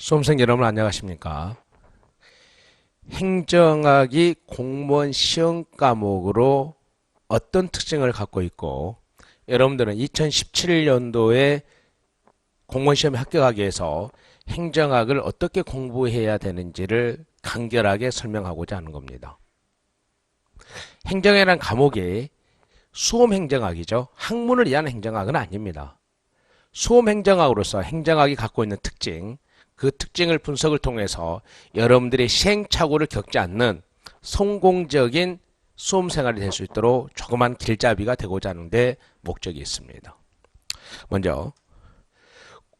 수험생 여러분 안녕하십니까? 행정학이 공무원 시험 과목으로 어떤 특징을 갖고 있고 여러분들은 2017년도에 공무원 시험에 합격하기 위해서 행정학을 어떻게 공부해야 되는지를 간결하게 설명하고자 하는 겁니다. 행정이라는 과목이 수험행정학이죠. 학문을 위한 행정학은 아닙니다. 수험행정학으로서 행정학이 갖고 있는 특징, 그 특징을 분석을 통해서 여러분들이 시행착오를 겪지 않는 성공적인 수험생활이 될 수 있도록 조그만 길잡이가 되고자 하는데 목적이 있습니다. 먼저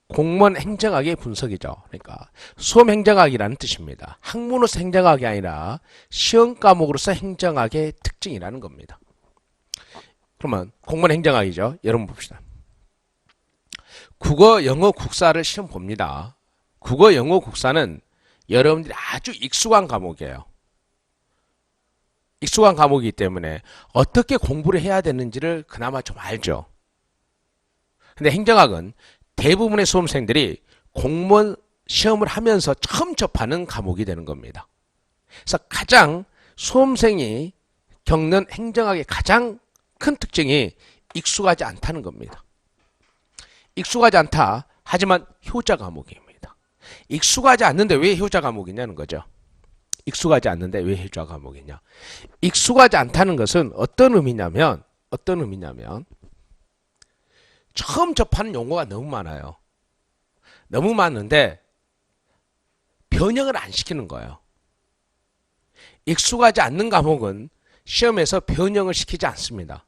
공무원 행정학의 분석이죠. 그러니까 수험행정학이라는 뜻입니다. 학문으로서 행정학이 아니라 시험 과목으로서 행정학의 특징이라는 겁니다. 그러면 공무원 행정학이죠. 여러분 봅시다. 국어, 영어, 국사를 시험 봅니다. 국어, 영어, 국사는 여러분들이 아주 익숙한 과목이에요. 익숙한 과목이기 때문에 어떻게 공부를 해야 되는지를 그나마 좀 알죠. 근데 행정학은 대부분의 수험생들이 공무원 시험을 하면서 처음 접하는 과목이 되는 겁니다. 그래서 가장 수험생이 겪는 행정학의 가장 큰 특징이 익숙하지 않다는 겁니다. 익숙하지 않다. 하지만 효자 과목입니다. 익숙하지 않는데 왜 효자 과목이냐는 거죠. 익숙하지 않는데 왜 효자 과목이냐. 익숙하지 않다는 것은 어떤 의미냐면 처음 접하는 용어가 너무 많아요. 너무 많은데 변형을 안 시키는 거예요. 익숙하지 않는 과목은 시험에서 변형을 시키지 않습니다.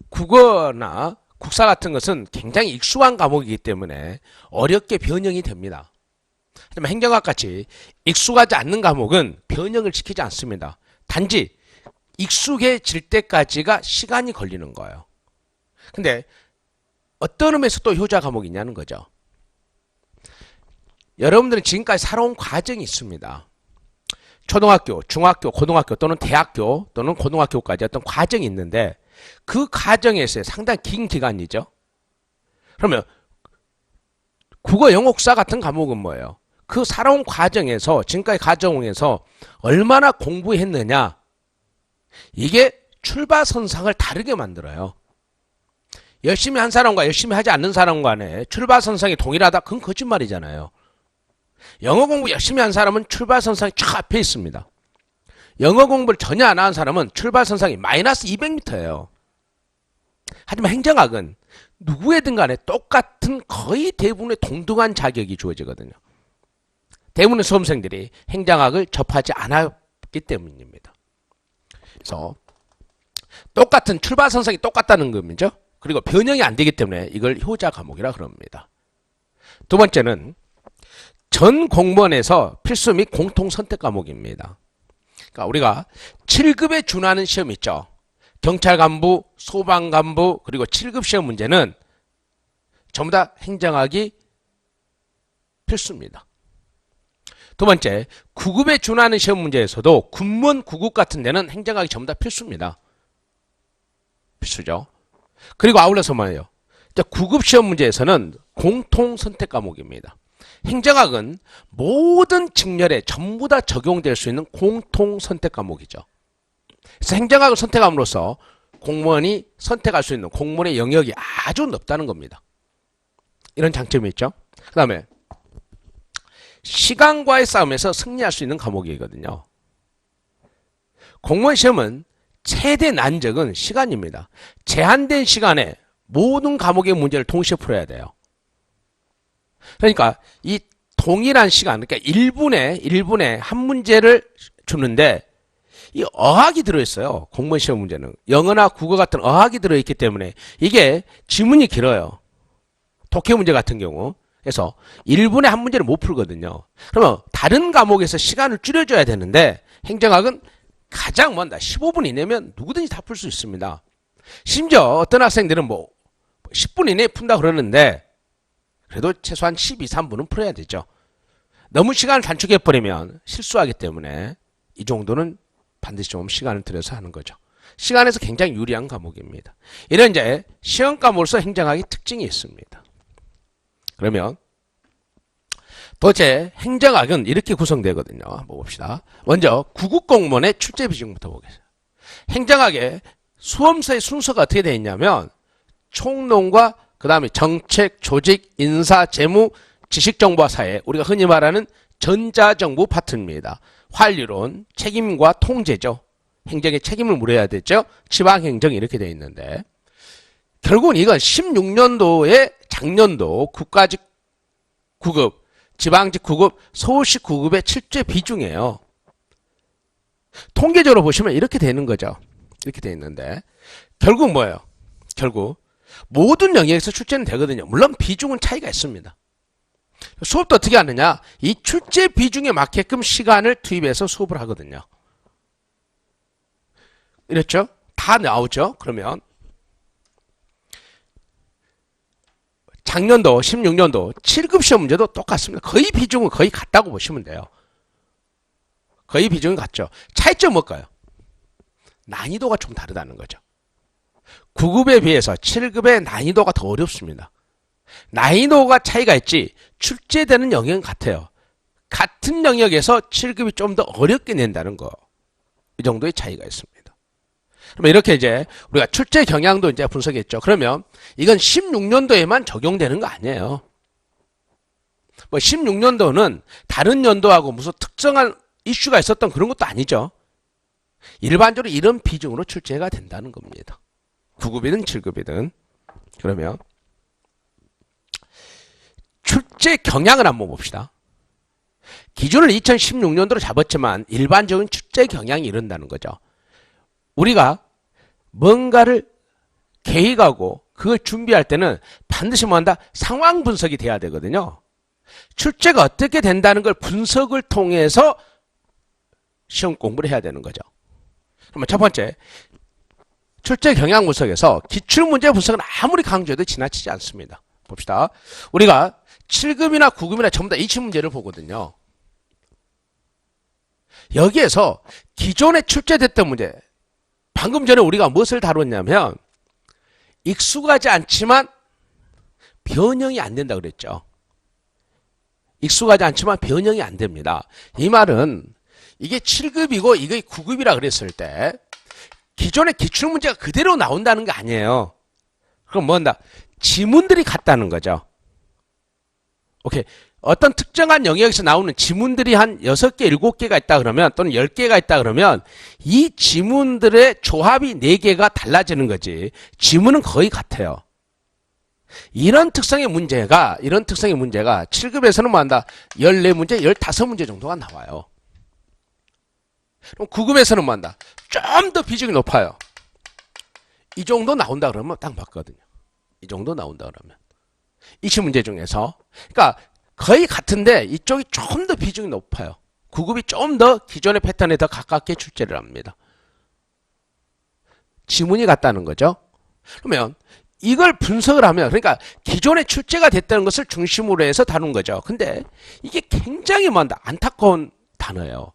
국어나 국사 같은 것은 굉장히 익숙한 과목이기 때문에 어렵게 변형이 됩니다. 하지만 행정학 같이 익숙하지 않는 과목은 변형을 시키지 않습니다. 단지 익숙해질 때까지가 시간이 걸리는 거예요. 근데 어떤 의미에서 또 효자 과목이냐는 거죠. 여러분들은 지금까지 살아온 과정이 있습니다. 초등학교, 중학교, 고등학교 또는 대학교 또는 고등학교까지 어떤 과정이 있는데 그 과정에서 상당히 긴 기간이죠. 그러면 국어, 영어, 국사 같은 과목은 뭐예요? 그 살아온 과정에서 지금까지 과정에서 얼마나 공부했느냐 이게 출발선상을 다르게 만들어요. 열심히 한 사람과 열심히 하지 않는 사람 간에 출발선상이 동일하다? 그건 거짓말이잖아요. 영어 공부 열심히 한 사람은 출발선상이 쫙 앞에 있습니다. 영어 공부를 전혀 안 한 사람은 출발선상이 마이너스 200m예요. 하지만 행정학은 누구에든 간에 똑같은 거의 대부분의 동등한 자격이 주어지거든요. 대부분의 수험생들이 행정학을 접하지 않았기 때문입니다. 그래서 똑같은 출발선상이 똑같다는 겁니다. 그리고 변형이 안 되기 때문에 이걸 효자 과목이라 그럽니다. 두 번째는 전 공무원에서 필수 및 공통 선택 과목입니다. 그러니까 우리가 7급에 준하는 시험 있죠. 경찰 간부, 소방 간부, 그리고 7급 시험 문제는 전부 다 행정학이 필수입니다. 두 번째, 9급에 준하는 시험 문제에서도 군무원 9급 같은 데는 행정학이 전부 다 필수입니다. 필수죠. 그리고 아울러서 뭐예요? 9급 시험 문제에서는 공통 선택 과목입니다. 행정학은 모든 직렬에 전부 다 적용될 수 있는 공통 선택 과목이죠. 그래서 행정학을 선택함으로써 공무원이 선택할 수 있는 공무원의 영역이 아주 넓다는 겁니다. 이런 장점이 있죠. 그 다음에 시간과의 싸움에서 승리할 수 있는 과목이거든요. 공무원 시험은 최대 난적은 시간입니다. 제한된 시간에 모든 과목의 문제를 동시에 풀어야 돼요. 그러니까 이 동일한 시간, 그러니까 1분에 한 문제를 주는데 이 어학이 들어있어요. 공무원 시험 문제는. 영어나 국어 같은 어학이 들어있기 때문에 이게 지문이 길어요. 독해 문제 같은 경우. 그래서 1분에 한 문제를 못 풀거든요. 그러면 다른 과목에서 시간을 줄여줘야 되는데 행정학은 가장 먼다. 15분 이내면 누구든지 다 풀 수 있습니다. 심지어 어떤 학생들은 뭐 10분 이내에 푼다 그러는데 그래도 최소한 12, 3분은 풀어야 되죠. 너무 시간을 단축해버리면 실수하기 때문에 이 정도는 반드시 좀 시간을 들여서 하는 거죠. 시간에서 굉장히 유리한 과목입니다. 이런 이제 시험 과목으로서 행정학의 특징이 있습니다. 그러면 도제 행정학은 이렇게 구성되거든요. 한번 봅시다. 먼저 구급공무원의 출제 비중부터 보겠습니다. 행정학의 수험서의 순서가 어떻게 되어 있냐면 총론과 그 다음에 정책, 조직, 인사, 재무, 지식정보화 사회, 우리가 흔히 말하는 전자정부 파트입니다. 관리론, 책임과 통제죠. 행정의 책임을 물어야 되죠. 지방행정이 이렇게 되어 있는데 결국은 이건 16년도에 작년도 국가직 구급, 지방직 구급, 서울시 구급의 출제 비중이에요. 통계적으로 보시면 이렇게 되는 거죠. 이렇게 되어 있는데 결국 뭐예요? 결국 모든 영역에서 출제는 되거든요. 물론 비중은 차이가 있습니다. 수업도 어떻게 하느냐? 이 출제 비중에 맞게끔 시간을 투입해서 수업을 하거든요. 이랬죠? 다 나오죠? 그러면 작년도 16년도 7급 시험 문제도 똑같습니다. 거의 비중은 거의 같다고 보시면 돼요. 거의 비중이 같죠. 차이점 뭘까요? 난이도가 좀 다르다는 거죠. 9급에 비해서 7급의 난이도가 더 어렵습니다. 난이도가 차이가 있지 출제되는 영역은 같아요. 같은 영역에서 7급이 좀 더 어렵게 낸다는 거. 이 정도의 차이가 있습니다. 그러면 이렇게 이제 우리가 출제 경향도 이제 분석했죠. 그러면 이건 16년도에만 적용되는 거 아니에요. 뭐 16년도는 다른 연도하고 무슨 특정한 이슈가 있었던 그런 것도 아니죠. 일반적으로 이런 비중으로 출제가 된다는 겁니다. 9급이든 7급이든. 그러면 출제 경향을 한번 봅시다. 기준을 2016년도로 잡았지만 일반적인 출제 경향이 이런다는 거죠. 우리가 뭔가를 계획하고 그걸 준비할 때는 반드시 뭐한다? 상황 분석이 돼야 되거든요. 출제가 어떻게 된다는 걸 분석을 통해서 시험 공부를 해야 되는 거죠. 그러면 첫 번째, 출제 경향 분석에서 기출문제 분석은 아무리 강조해도 지나치지 않습니다. 봅시다. 우리가 7급이나 9급이나 전부 다 이치 문제를 보거든요. 여기에서 기존에 출제됐던 문제, 방금 전에 우리가 무엇을 다뤘냐면 익숙하지 않지만 변형이 안 된다 그랬죠. 익숙하지 않지만 변형이 안 됩니다. 이 말은 이게 7급이고 이게 9급이라 그랬을 때 기존의 기출문제가 그대로 나온다는 게 아니에요. 그럼 뭐한다? 지문들이 같다는 거죠. 오케이. 어떤 특정한 영역에서 나오는 지문들이 한 6개, 7개가 있다 그러면 또는 10개가 있다 그러면 이 지문들의 조합이 4개가 달라지는 거지. 지문은 거의 같아요. 이런 특성의 문제가 7급에서는 뭐 한다? 14문제, 15문제 정도가 나와요. 그럼 9급에서는 뭐 한다? 좀 더 비중이 높아요. 이 정도 나온다 그러면 딱 맞거든요. 이 정도 나온다 그러면. 이치 문제 중에서. 그러니까 거의 같은데 이쪽이 좀 더 비중이 높아요. 9급이 좀 더 기존의 패턴에 더 가깝게 출제를 합니다. 지문이 같다는 거죠. 그러면 이걸 분석을 하면 그러니까 기존에 출제가 됐다는 것을 중심으로 해서 다룬 거죠. 근데 이게 굉장히 많다. 안타까운 단어예요.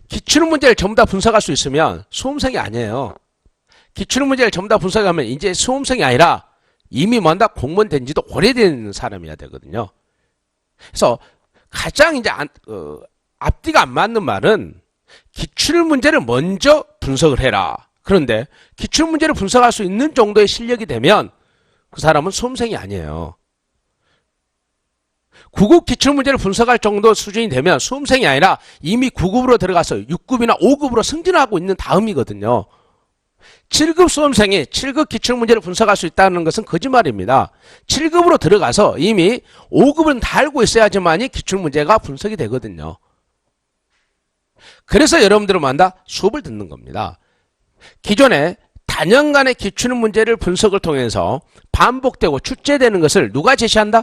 기출문제를 전부 다 분석할 수 있으면 수험생이 아니에요. 기출문제를 전부 다 분석하면 이제 수험생이 아니라 이미 뭔가 공무원 된 지도 오래된 사람이어야 되거든요. 그래서 가장 이제 앞뒤가 안 맞는 말은 기출문제를 먼저 분석을 해라. 그런데 기출문제를 분석할 수 있는 정도의 실력이 되면 그 사람은 수험생이 아니에요. 9급 기출문제를 분석할 정도 수준이 되면 수험생이 아니라 이미 9급으로 들어가서 6급이나 5급으로 승진하고 있는 다음이거든요. 7급 수험생이 7급 기출문제를 분석할 수 있다는 것은 거짓말입니다. 7급으로 들어가서 이미 5급은 다 알고 있어야지만이 기출문제가 분석이 되거든요. 그래서 여러분들은 뭐한다? 수업을 듣는 겁니다. 기존에 단연간의 기출문제를 분석을 통해서 반복되고 출제되는 것을 누가 제시한다?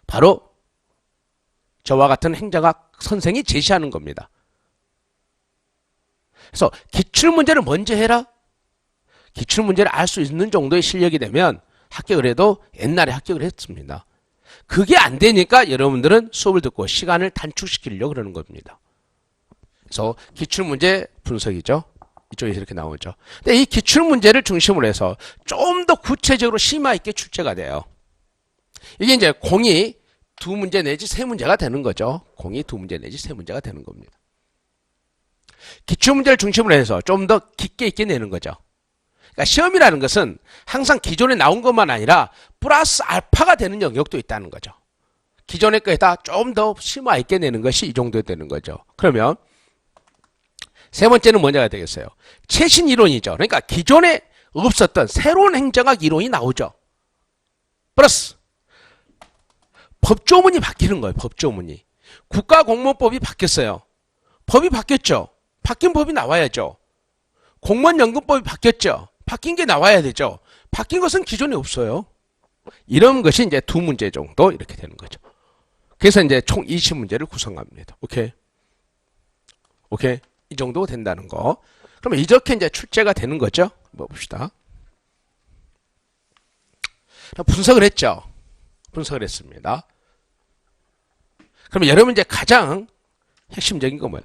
바로 저와 같은 행정학 선생이 제시하는 겁니다. 그래서 기출문제를 먼저 해라. 기출문제를 알 수 있는 정도의 실력이 되면 합격을 해도 옛날에 합격을 했습니다. 그게 안 되니까 여러분들은 수업을 듣고 시간을 단축시키려고 그러는 겁니다. 그래서 기출문제 분석이죠. 이쪽에서 이렇게 나오죠. 근데 이 기출문제를 중심으로 해서 좀 더 구체적으로 심화 있게 출제가 돼요. 이게 이제 공이 두 문제 내지 세 문제가 되는 거죠. 공이 두 문제 내지 세 문제가 되는 겁니다. 기출문제를 중심으로 해서 좀 더 깊게 있게 내는 거죠. 그러니까 시험이라는 것은 항상 기존에 나온 것만 아니라 플러스 알파가 되는 영역도 있다는 거죠. 기존의 거에다 좀 더 심화 있게 내는 것이 이 정도 되는 거죠. 그러면 세 번째는 뭐냐가 되겠어요. 최신 이론이죠. 그러니까 기존에 없었던 새로운 행정학 이론이 나오죠. 플러스 법조문이 바뀌는 거예요. 법조문이. 국가공무원법이 바뀌었어요. 법이 바뀌었죠. 바뀐 법이 나와야죠. 공무원연금법이 바뀌었죠. 바뀐 게 나와야 되죠. 바뀐 것은 기존에 없어요. 이런 것이 이제 두 문제 정도 이렇게 되는 거죠. 그래서 이제 총 20문제를 구성합니다. 오케이? 오케이? 이 정도 된다는 거. 그러면 이렇게 이제 출제가 되는 거죠. 한번 봅시다. 분석을 했죠. 분석을 했습니다. 그러면 여러분 이제 가장 핵심적인 건 뭐예요?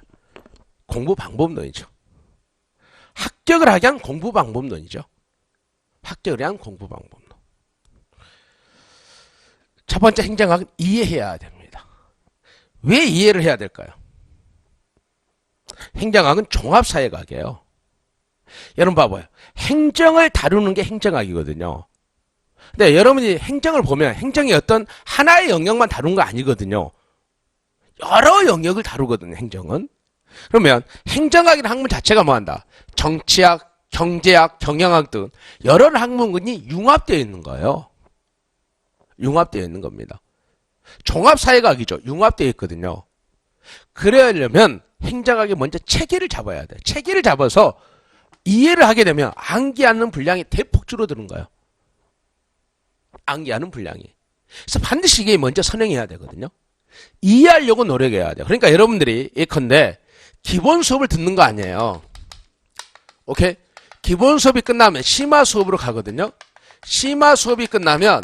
공부 방법론이죠. 합격을 하기 위한 공부 방법론이죠. 합격을 위한 공부 방법론. 첫 번째 행정학은 이해해야 됩니다. 왜 이해를 해야 될까요? 행정학은 종합사회학이에요. 여러분 봐봐요. 행정을 다루는 게 행정학이거든요. 근데 여러분이 행정을 보면 행정이 어떤 하나의 영역만 다룬 거 아니거든요. 여러 영역을 다루거든요. 행정은. 그러면 행정학이라는 학문 자체가 뭐한다? 정치학, 경제학, 경영학 등 여러 학문이 융합되어 있는 거예요. 융합되어 있는 겁니다. 종합사회학이죠. 융합되어 있거든요. 그러려면 행정학이 먼저 체계를 잡아야 돼. 체계를 잡아서 이해를 하게 되면 암기하는 분량이 대폭 줄어드는 거예요. 암기하는 분량이. 그래서 반드시 이게 먼저 선행해야 되거든요. 이해하려고 노력해야 돼요. 그러니까 여러분들이 예컨대 기본 수업을 듣는 거 아니에요. 오케이? 기본 수업이 끝나면 심화 수업으로 가거든요. 심화 수업이 끝나면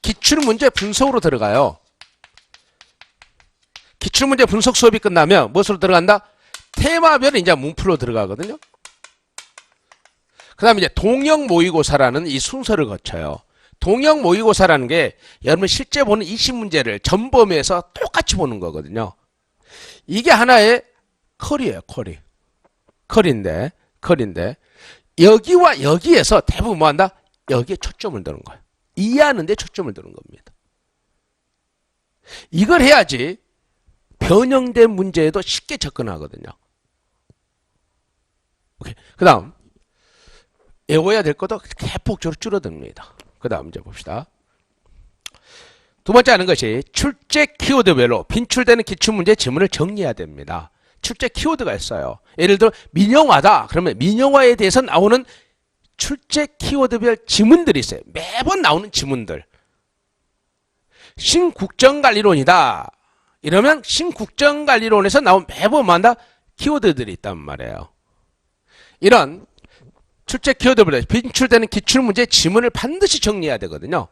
기출문제 분석으로 들어가요. 기출문제 분석 수업이 끝나면 무엇으로 들어간다? 테마별 이제 문풀로 들어가거든요. 그 다음에 이제 동형 모의고사라는 이 순서를 거쳐요. 동형 모의고사라는 게 여러분 실제 보는 20문제를 전범위해서 똑같이 보는 거거든요. 이게 하나의 컬이에요. 컬인데 여기와 여기에서 대부분 뭐한다? 여기에 초점을 두는 거예요. 이해하는 데 초점을 두는 겁니다. 이걸 해야지 변형된 문제에도 쉽게 접근하거든요. 오케이. 그 다음 외워야 될 것도 대폭적으로 줄어듭니다. 그 다음 이제 봅시다. 두 번째 하는 것이 출제 키워드별로 빈출되는 기출문제 지문을 정리해야 됩니다. 출제 키워드가 있어요. 예를 들어 민영화다. 그러면 민영화에 대해서 나오는 출제 키워드별 지문들이 있어요. 매번 나오는 지문들. 신국정관리론이다. 이러면 신국정관리론에서 나온 매번 뭐한다? 키워드들이 있단 말이에요. 이런 출제 키워드별로 빈출되는 기출문제 지문을 반드시 정리해야 되거든요.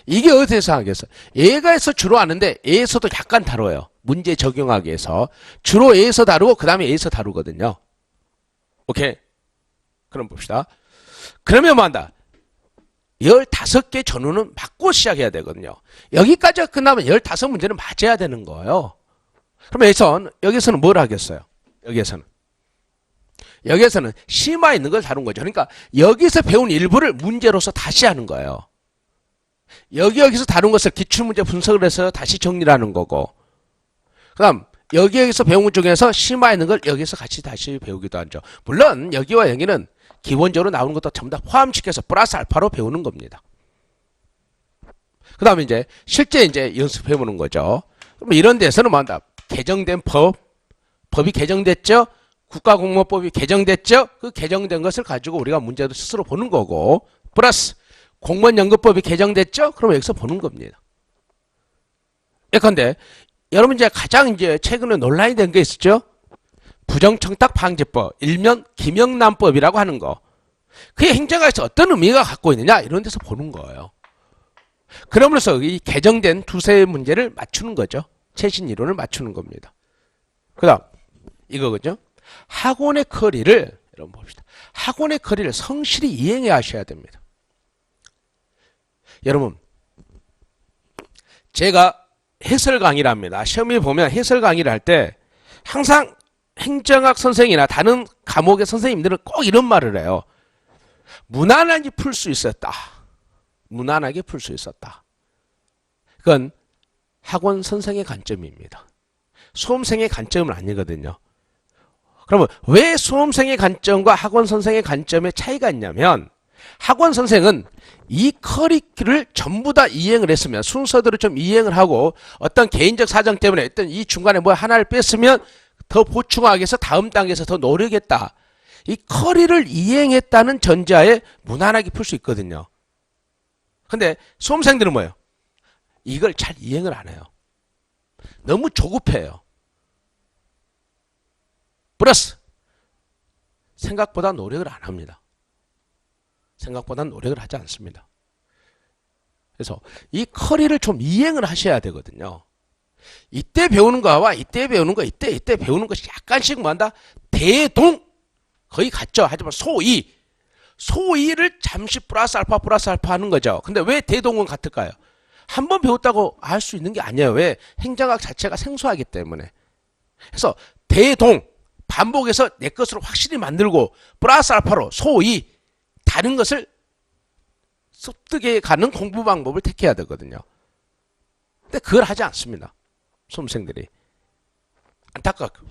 이게 어디에서 하겠어? 예가에서 주로 하는데 예에서도 약간 다뤄요. 문제 적용하기 위해서. 주로 예에서 다루고 그 다음에 예에서 다루거든요. 오케이? 그럼 봅시다. 그러면 뭐한다? 15개 전후는 맞고 시작해야 되거든요. 여기까지가 끝나면 15문제는 맞아야 되는 거예요. 그럼 여기서는 뭘 하겠어요? 여기에서는 심화 있는 걸 다룬 거죠. 그러니까 여기서 배운 일부를 문제로서 다시 하는 거예요. 여기서 다룬 것을 기출문제 분석을 해서 다시 정리를 하는 거고, 그 다음 여기서 배운 것 중에서 심화 있는 걸 여기서 같이 다시 배우기도 하죠. 물론 여기와 여기는 기본적으로 나오는 것도 전부 다 포함시켜서 플러스 알파로 배우는 겁니다. 그 다음에 이제 실제 이제 연습해보는 거죠. 그럼 이런 데서는 뭐한다? 개정된 법이 개정됐죠? 국가공무원법이 개정됐죠? 그 개정된 것을 가지고 우리가 문제도 스스로 보는 거고, 플러스 공무원연금법이 개정됐죠? 그럼 여기서 보는 겁니다. 예컨대 여러분 이제 가장 이제 최근에 논란이 된 게 있었죠? 부정청탁방지법, 일명 김영란법이라고 하는 거. 그게 행정학에서 어떤 의미가 갖고 있느냐? 이런 데서 보는 거예요. 그러면서 이 개정된 두세 문제를 맞추는 거죠. 최신 이론을 맞추는 겁니다. 그 다음 이거거든요. 학원의 커리를 여러분 봅시다. 학원의 커리를 성실히 이행해 하셔야 됩니다. 여러분 제가 해설 강의를 합니다. 시험에 보면 해설 강의를 할 때 항상 행정학 선생이나 다른 과목의 선생님들은 꼭 이런 말을 해요. 무난하게 풀 수 있었다. 무난하게 풀 수 있었다. 그건 학원 선생의 관점입니다. 수험생의 관점은 아니거든요. 그러면 왜 수험생의 관점과 학원 선생의 관점에 차이가 있냐면 학원 선생은 이 커리큘을 전부 다 이행을 했으면 순서대로 좀 이행을 하고 어떤 개인적 사정 때문에 어떤 이 중간에 뭐 하나를 뺐으면 더 보충하기 위해서 다음 단계에서 더 노력했다. 이 커리를 이행했다는 전제하에 무난하게 풀 수 있거든요. 근데 수험생들은 뭐예요? 이걸 잘 이행을 안 해요. 너무 조급해요. 플러스 생각보다 노력을 안 합니다. 생각보다 노력을 하지 않습니다. 그래서 이 커리를 좀 이행을 하셔야 되거든요. 이때 배우는 거와 이때 배우는 거, 이때 배우는 것이 약간씩 뭐한다? 대동! 거의 같죠. 하지만 소이를 잠시 플러스 알파 하는 거죠. 근데 왜 대동은 같을까요? 한 번 배웠다고 알 수 있는 게 아니에요. 왜? 행정학 자체가 생소하기 때문에. 그래서 대동, 반복해서 내 것으로 확실히 만들고 플러스 알파로 소이, 다른 것을 습득해 가는 공부 방법을 택해야 되거든요. 근데 그걸 하지 않습니다. 수험생들이. 안타깝고.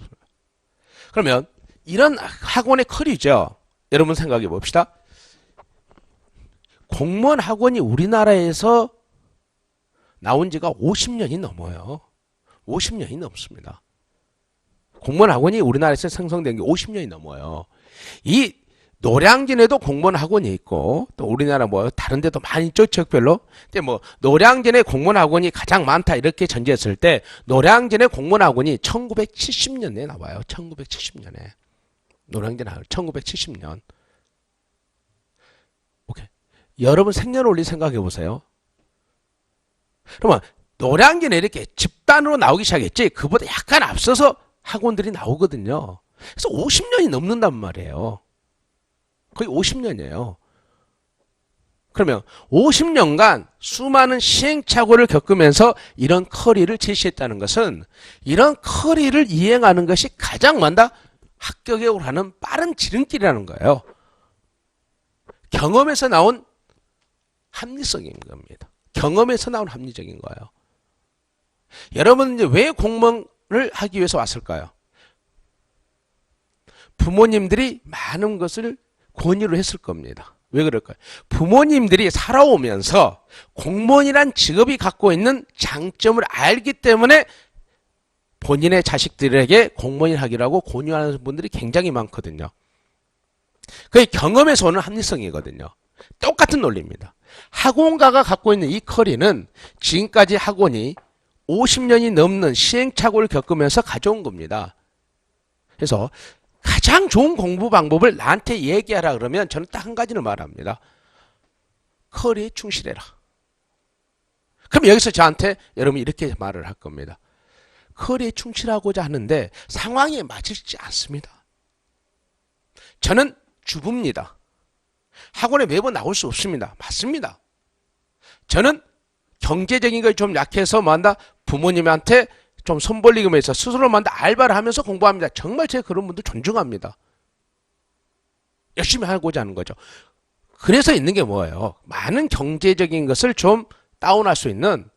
그러면 이런 학원의 커리죠. 여러분 생각해 봅시다. 공무원 학원이 우리나라에서 나온 지가 50년이 넘어요. 50년이 넘습니다. 공무원 학원이 우리나라에서 생성된 게 50년이 넘어요. 이 노량진에도 공무원 학원이 있고 또 우리나라 뭐 다른 데도 많이 있죠. 지역별로. 근데 뭐 노량진에 공무원 학원이 가장 많다 이렇게 전제했을 때 노량진의 공무원 학원이 1970년에 나와요. 1970년에. 노량진 학원 1970년. 오케이. 여러분 생년월일 생각해 보세요. 그러면 노량진에 이렇게 집단으로 나오기 시작했지 그보다 약간 앞서서 학원들이 나오거든요. 그래서 50년이 넘는단 말이에요. 거의 50년이에요. 그러면 50년간 수많은 시행착오를 겪으면서 이런 커리를 제시했다는 것은 이런 커리를 이행하는 것이 가장 많다 합격에 오르는 빠른 지름길이라는 거예요. 경험에서 나온 합리성인 겁니다. 경험에서 나온 합리적인 거예요. 여러분은 이제 왜 공무원을 하기 위해서 왔을까요? 부모님들이 많은 것을 권유를 했을 겁니다. 왜 그럴까요? 부모님들이 살아오면서 공무원이란 직업이 갖고 있는 장점을 알기 때문에 본인의 자식들에게 공무원을 하기라고 권유하는 분들이 굉장히 많거든요. 그게 경험에서 오는 합리성이거든요. 똑같은 논리입니다. 학원가가 갖고 있는 이 커리는 지금까지 학원이 50년이 넘는 시행착오를 겪으면서 가져온 겁니다. 그래서 가장 좋은 공부 방법을 나한테 얘기하라 그러면 저는 딱 한 가지를 말합니다. 커리에 충실해라. 그럼 여기서 저한테 여러분이 이렇게 말을 할 겁니다. 커리에 충실하고자 하는데 상황에 맞을지 않습니다. 저는 주부입니다. 학원에 매번 나올 수 없습니다. 맞습니다. 저는 경제적인 걸 좀 약해서 뭐한다? 부모님한테 좀 손 벌리기 위해서 스스로 만다 알바를 하면서 공부합니다. 정말 제가 그런 분들 존중합니다. 열심히 하고자 하는 거죠. 그래서 있는 게 뭐예요? 많은 경제적인 것을 좀 다운할 수 있는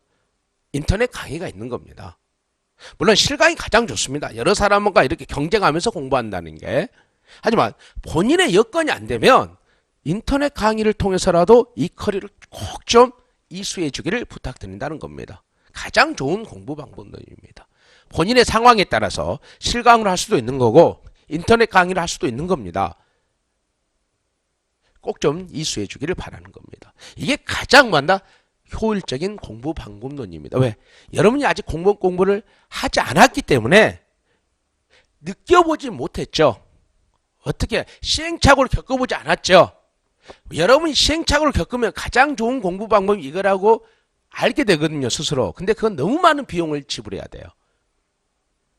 인터넷 강의가 있는 겁니다. 물론 실강이 가장 좋습니다. 여러 사람과 이렇게 경쟁하면서 공부한다는 게. 하지만 본인의 여건이 안 되면 인터넷 강의를 통해서라도 이 커리를 꼭 좀 이수해 주기를 부탁드린다는 겁니다. 가장 좋은 공부 방법입니다. 본인의 상황에 따라서 실강을 할 수도 있는 거고 인터넷 강의를 할 수도 있는 겁니다. 꼭 좀 이수해 주기를 바라는 겁니다. 이게 가장 많다 효율적인 공부 방법론입니다. 왜? 여러분이 아직 공무원 공부를 하지 않았기 때문에 느껴보지 못했죠. 어떻게 시행착오를 겪어보지 않았죠. 여러분이 시행착오를 겪으면 가장 좋은 공부 방법이 이거라고 알게 되거든요. 스스로. 근데 그건 너무 많은 비용을 지불해야 돼요.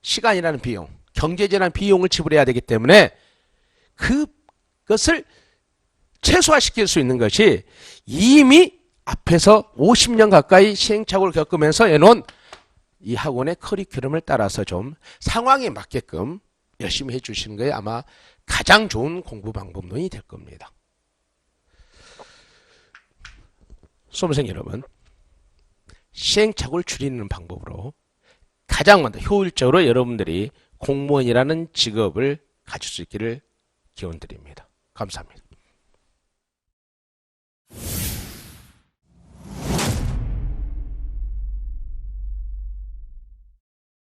시간이라는 비용, 경제적인 비용을 지불해야 되기 때문에 그것을 최소화시킬 수 있는 것이 이미 앞에서 50년 가까이 시행착오를 겪으면서 해놓은 이 학원의 커리큘럼을 따라서 좀 상황에 맞게끔 열심히 해주시는 게 아마 가장 좋은 공부 방법론이 될 겁니다. 수험생 여러분, 시행착오를 줄이는 방법으로 가장 먼저 효율적으로 여러분들이 공무원이라는 직업을 가질 수 있기를 기원드립니다. 감사합니다.